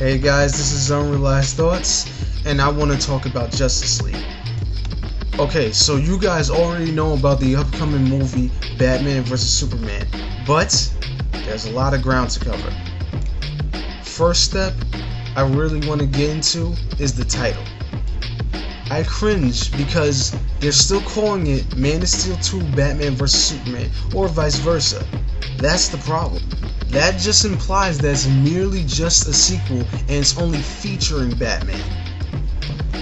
Hey guys, this is Unrealized Thoughts, and I want to talk about Justice League. Okay, so you guys already know about the upcoming movie Batman vs Superman, but there's a lot of ground to cover. First step I really want to get into is the title. I cringe because they're still calling it Man of Steel 2 Batman vs Superman, or vice versa. That's the problem. That just implies that it's merely just a sequel and it's only featuring Batman.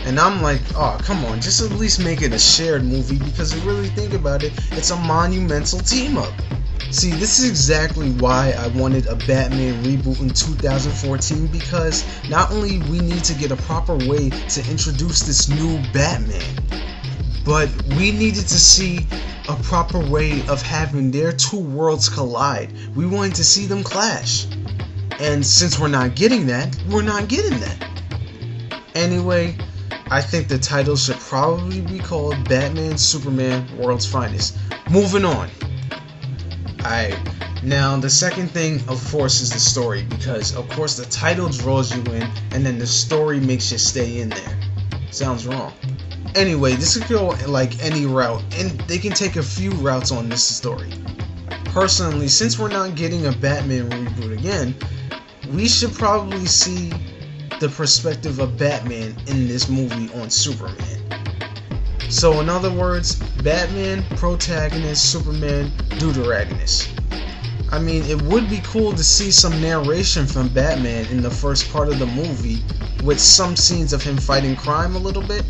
And I'm like, oh, come on, just at least make it a shared movie, because if you really think about it, it's a monumental team-up. See, this is exactly why I wanted a Batman reboot in 2014, because not only we need to get a proper way to introduce this new Batman, but we needed to see a proper way of having their two worlds collide. We wanted to see them clash. And since we're not getting that, we're not getting that. Anyway, I think the title should probably be called Batman Superman World's Finest. Moving on. Alright, now the second thing, of course, is the story, because of course the title draws you in and then the story makes you stay in there. Sounds wrong. Anyway, this could go like any route, and they can take a few routes on this story. Personally, since we're not getting a Batman reboot again, we should probably see the perspective of Batman in this movie on Superman. So in other words, Batman protagonist, Superman deuteragonist. I mean, it would be cool to see some narration from Batman in the first part of the movie, with some scenes of him fighting crime a little bit,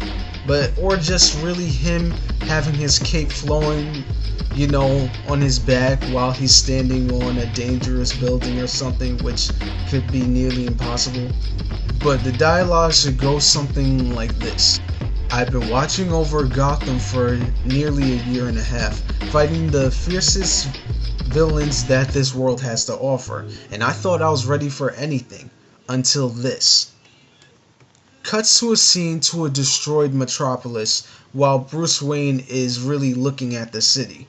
or just really him having his cape flowing, on his back while he's standing on a dangerous building or something, which could be nearly impossible. But the dialogue should go something like this. I've been watching over Gotham for nearly a year and a half, fighting the fiercest villains that this world has to offer, and I thought I was ready for anything, until this. Cuts to a scene to a destroyed metropolis while Bruce Wayne is really looking at the city.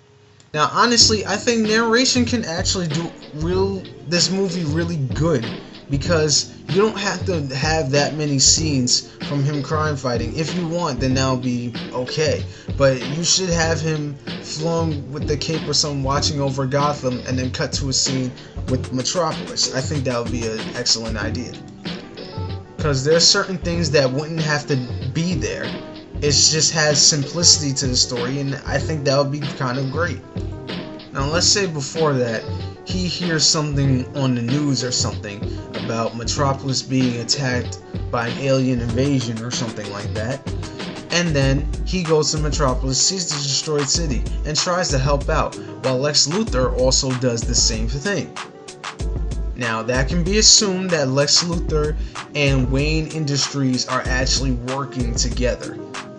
Now honestly, I think narration can actually do this movie really good, because you don't have to have that many scenes from him crime fighting. If you want, then that'll be okay, but you should have him flowing with the cape or something, watching over Gotham, and then cut to a scene with Metropolis. I think that would be an excellent idea, because there's certain things that wouldn't have to be there. It just has simplicity to the story, and I think that would be kind of great. Now let's say before that, he hears something on the news or something about Metropolis being attacked by an alien invasion or something like that, and then he goes to Metropolis, sees the destroyed city, and tries to help out, while Lex Luthor also does the same thing. Now that can be assumed that Lex Luthor and Wayne Industries are actually working together,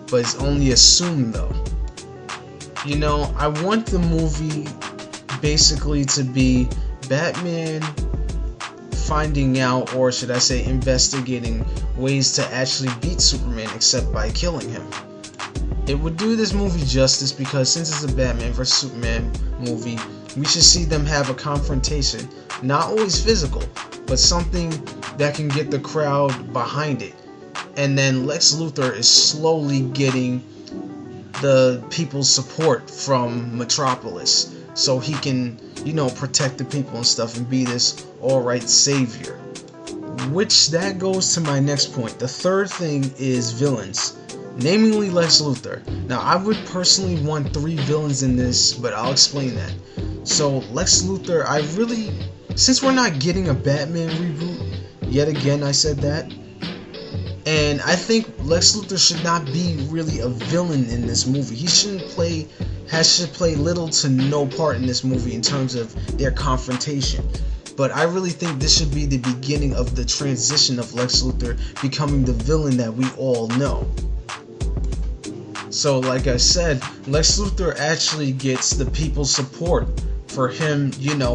but it's only assumed though. I want the movie basically to be Batman finding out, or should I say investigating, ways to actually beat Superman except by killing him. It would do this movie justice, because since it's a Batman vs Superman movie, we should see them have a confrontation, not always physical, but something that can get the crowd behind it. And then Lex Luthor is slowly getting the people's support from Metropolis, so he can, protect the people and stuff and be this alright savior. Which that goes to my next point. The third thing is villains, namely Lex Luthor. Now I would personally want 3 villains in this, but I'll explain that. So Lex Luthor, since we're not getting a Batman reboot, yet again I said that, and I think Lex Luthor should not be really a villain in this movie. He should play little to no part in this movie in terms of their confrontation. But I really think this should be the beginning of the transition of Lex Luthor becoming the villain that we all know. So like I said, Lex Luthor actually gets the people's support for him,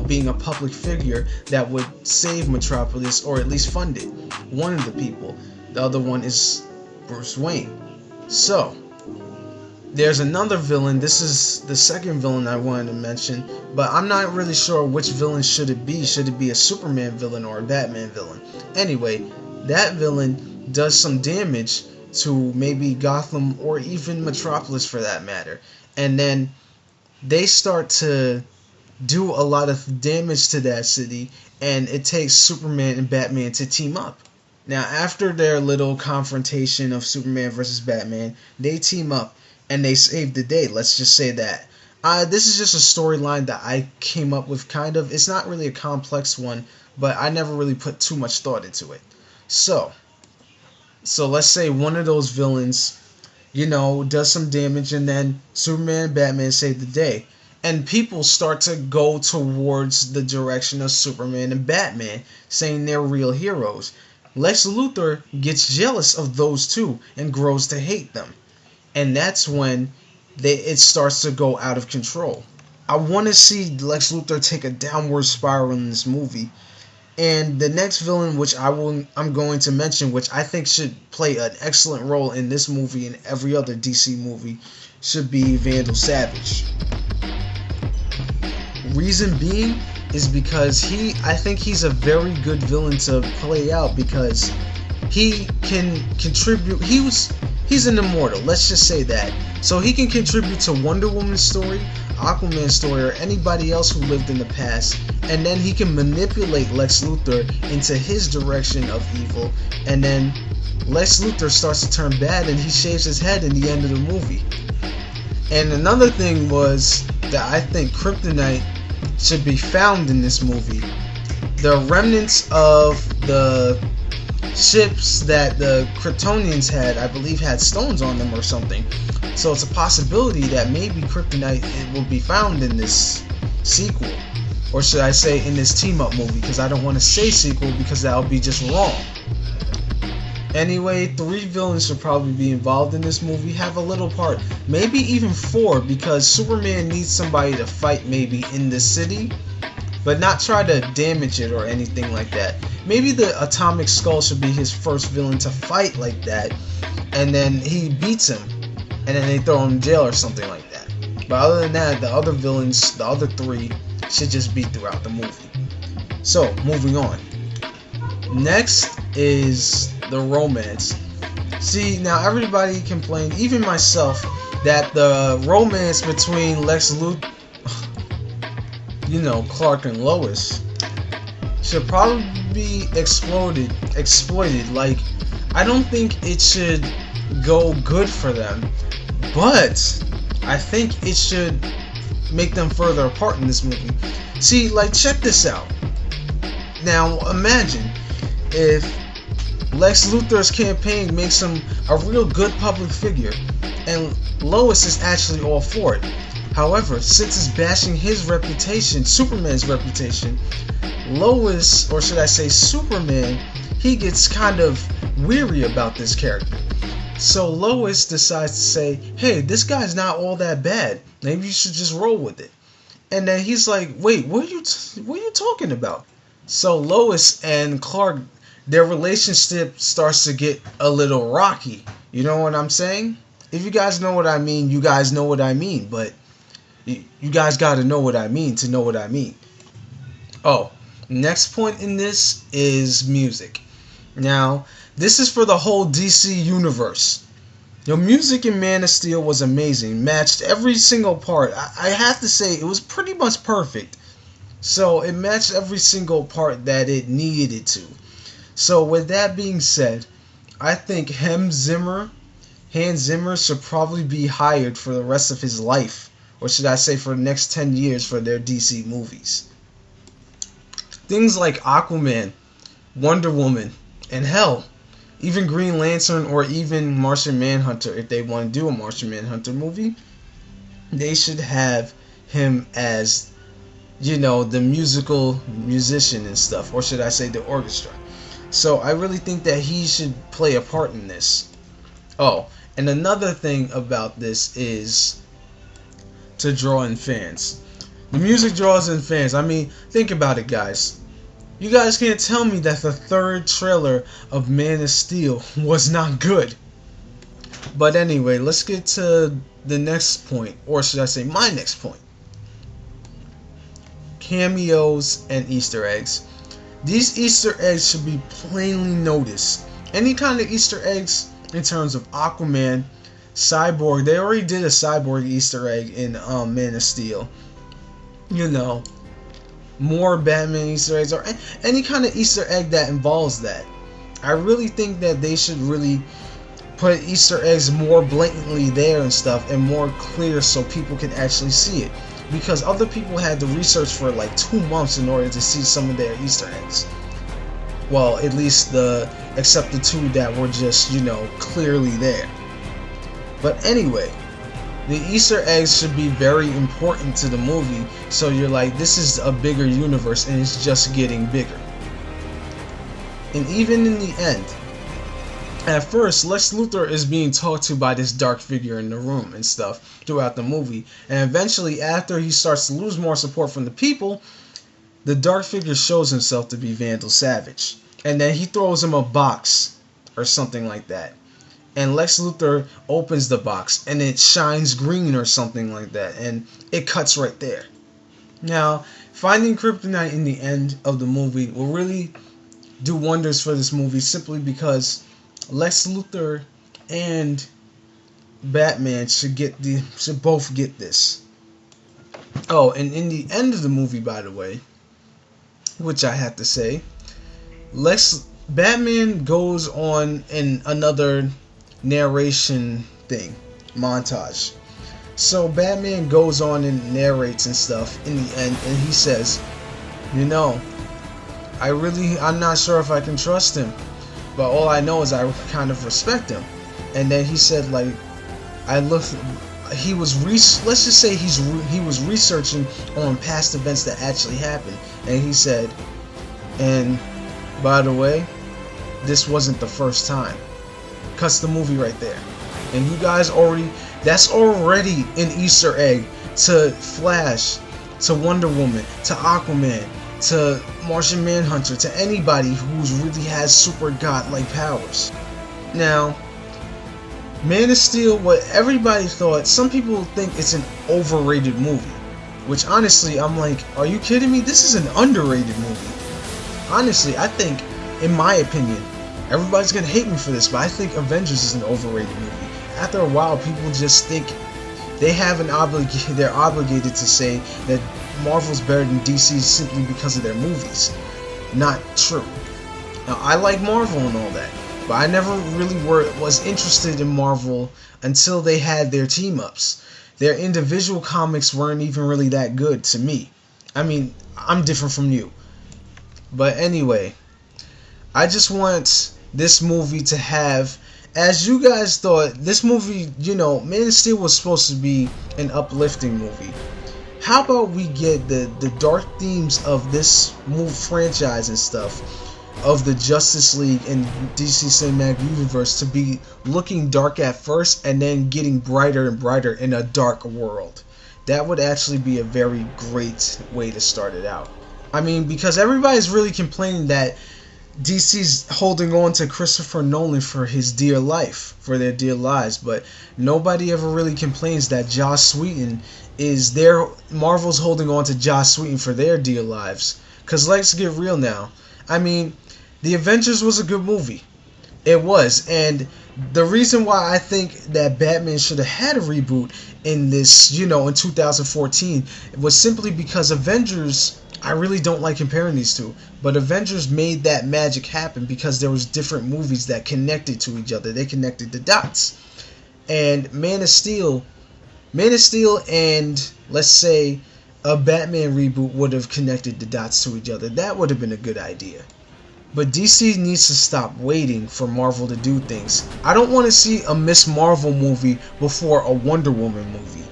being a public figure that would save Metropolis, or at least fund it. One of the people. The other one is Bruce Wayne. So there's another villain. This is the second villain I wanted to mention, but I'm not really sure which villain should it be. Should it be a Superman villain or a Batman villain? Anyway, that villain does some damage to maybe Gotham or even Metropolis for that matter. And then they start to do a lot of damage to that city, and it takes Superman and Batman to team up. Now, after their little confrontation of Superman versus Batman, they team up and they save the day. Let's just say that. This is just a storyline that I came up with, kind of. It's not really a complex one, but I never really put too much thought into it. So let's say one of those villains, does some damage, and then Superman and Batman save the day. And people start to go towards the direction of Superman and Batman, saying they're real heroes. Lex Luthor gets jealous of those two and grows to hate them. And that's when it starts to go out of control. I want to see Lex Luthor take a downward spiral in this movie. And the next villain, which I'm going to mention, which I think should play an excellent role in this movie and every other DC movie, should be Vandal Savage. Reason being is because I think he's a very good villain to play out, because he can contribute. He's an immortal, let's just say that. So he can contribute to Wonder Woman's story, Aquaman's story, or anybody else who lived in the past, and then he can manipulate Lex Luthor into his direction of evil, and then Lex Luthor starts to turn bad and he shaves his head in the end of the movie. And another thing was that I think Kryptonite should be found in this movie. The remnants of the ships that the Kryptonians had, I believe, had stones on them or something. So it's a possibility that maybe Kryptonite will be found in this sequel. Or should I say in this team-up movie, because I don't want to say sequel because that would be just wrong. Anyway, 3 villains should probably be involved in this movie, have a little part, maybe even 4, because Superman needs somebody to fight maybe in the city, but not try to damage it or anything like that. Maybe the Atomic Skull should be his first villain to fight like that, and then he beats him, and then they throw him in jail or something like that. But other than that, the other villains, the other 3, should just be throughout the movie. So, moving on. Next is the romance. See, now everybody complained, even myself, that the romance between Lex Luthor, Clark and Lois, should probably be exploited. Like, I don't think it should go good for them, but I think it should make them further apart in this movie. See, like, check this out. Now, imagine if Lex Luthor's campaign makes him a real good public figure, and Lois is actually all for it. However, since it's bashing his reputation, Superman's reputation, Lois, or should I say Superman, he gets kind of weary about this character. So Lois decides to say, hey, this guy's not all that bad. Maybe you should just roll with it. And then he's like, wait, what are you talking about? So Lois and Clark, their relationship starts to get a little rocky. You know what I'm saying? If you guys know what I mean, you guys know what I mean. But you guys got to know what I mean to know what I mean. Oh, next point in this is music. Now, this is for the whole DC universe. The music in Man of Steel was amazing. Matched every single part. I have to say, it was pretty much perfect. So, it matched every single part that it needed to. So, with that being said, I think Hans Zimmer should probably be hired for the rest of his life. Or should I say for the next 10 years for their DC movies. Things like Aquaman, Wonder Woman, and hell, even Green Lantern or even Martian Manhunter, if they want to do a Martian Manhunter movie, they should have him as, the musical musician and stuff. Or should I say the orchestra. So I really think that he should play a part in this. Oh, and another thing about this is to draw in fans. The music draws in fans. I mean, think about it, guys. You guys can't tell me that the 3rd trailer of Man of Steel was not good. But anyway, let's get to the next point. Or should I say my next point. Cameos and Easter eggs. These Easter eggs should be plainly noticed. Any kind of Easter eggs in terms of Aquaman, Cyborg, they already did a Cyborg Easter egg in Man of Steel. You know, more Batman Easter eggs, or any kind of Easter egg that involves that. I really think that they should really put Easter eggs more blatantly there and stuff, and more clear so people can actually see it. Because other people had to research for like 2 months in order to see some of their Easter eggs. Well, at least except the 2 that were just, you know, clearly there. But anyway, the Easter eggs should be very important to the movie, so you're like, this is a bigger universe and it's just getting bigger. And even in the end, at first, Lex Luthor is being talked to by this dark figure in the room and stuff throughout the movie. And eventually, after he starts to lose more support from the people, the dark figure shows himself to be Vandal Savage. And then he throws him a box or something like that. And Lex Luthor opens the box and it shines green or something like that. And it cuts right there. Now, finding Kryptonite in the end of the movie will really do wonders for this movie, simply because Lex Luthor and Batman should both get this. Oh, and in the end of the movie, by the way, which I have to say, Batman goes on in another narration thing, montage. So Batman goes on and narrates and stuff in the end, and he says, you know, I'm not sure if I can trust him. But all I know is I kind of respect him. And then he said, like, let's just say he was researching on past events that actually happened. And he said, and by the way, this wasn't the first time. Cuts the movie right there. And you guys that's already an Easter egg to Flash, to Wonder Woman, to Aquaman, to Martian Manhunter, to anybody who really has super god-like powers. Now, Man of Steel, what everybody thought, some people think it's an overrated movie. Which honestly, I'm like, are you kidding me? This is an underrated movie. Honestly, I think, in my opinion, everybody's gonna hate me for this, but I think Avengers is an overrated movie. After a while, people just think they're obligated to say that Marvel's better than DC simply because of their movies. Not true. Now, I like Marvel and all that, but I never really was interested in Marvel until they had their team-ups. Their individual comics weren't even really that good to me. I mean, I'm different from you. But anyway, I just want this movie to have, as you guys thought, this movie, you know, Man of Steel was supposed to be an uplifting movie. How about we get the dark themes of this franchise and stuff, of the Justice League and DC Cinematic Universe, to be looking dark at first and then getting brighter and brighter in a dark world. That would actually be a very great way to start it out. I mean, because everybody's really complaining that DC's holding on to Christopher Nolan for his dear life, for their dear lives, but nobody ever really complains that Joss Whedon Marvel's holding on to Joss Whedon for their dear lives. Cause let's get real now. I mean, The Avengers was a good movie. It was, and the reason why I think that Batman should have had a reboot in this, you know, in 2014, was simply because Avengers, I really don't like comparing these two, but Avengers made that magic happen because there was different movies that connected to each other. They connected the dots. And Man of Steel and, let's say, a Batman reboot would have connected the dots to each other. That would have been a good idea. But DC needs to stop waiting for Marvel to do things. I don't want to see a Miss Marvel movie before a Wonder Woman movie.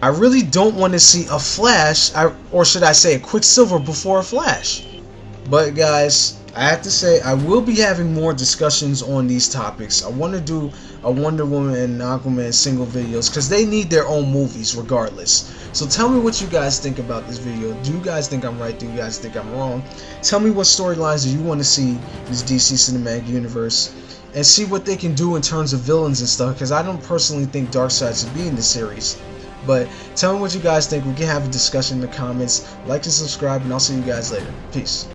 I really don't want to see a Flash, or should I say a Quicksilver, before a Flash. But guys, I have to say, I will be having more discussions on these topics. I want to do a Wonder Woman and Aquaman single videos because they need their own movies regardless. So tell me what you guys think about this video. Do you guys think I'm right? Do you guys think I'm wrong? Tell me what storylines do you want to see in this DC Cinematic Universe, and see what they can do in terms of villains and stuff, because I don't personally think Darkseid should be in the series. But tell me what you guys think. We can have a discussion in the comments. Like and subscribe, and I'll see you guys later. Peace.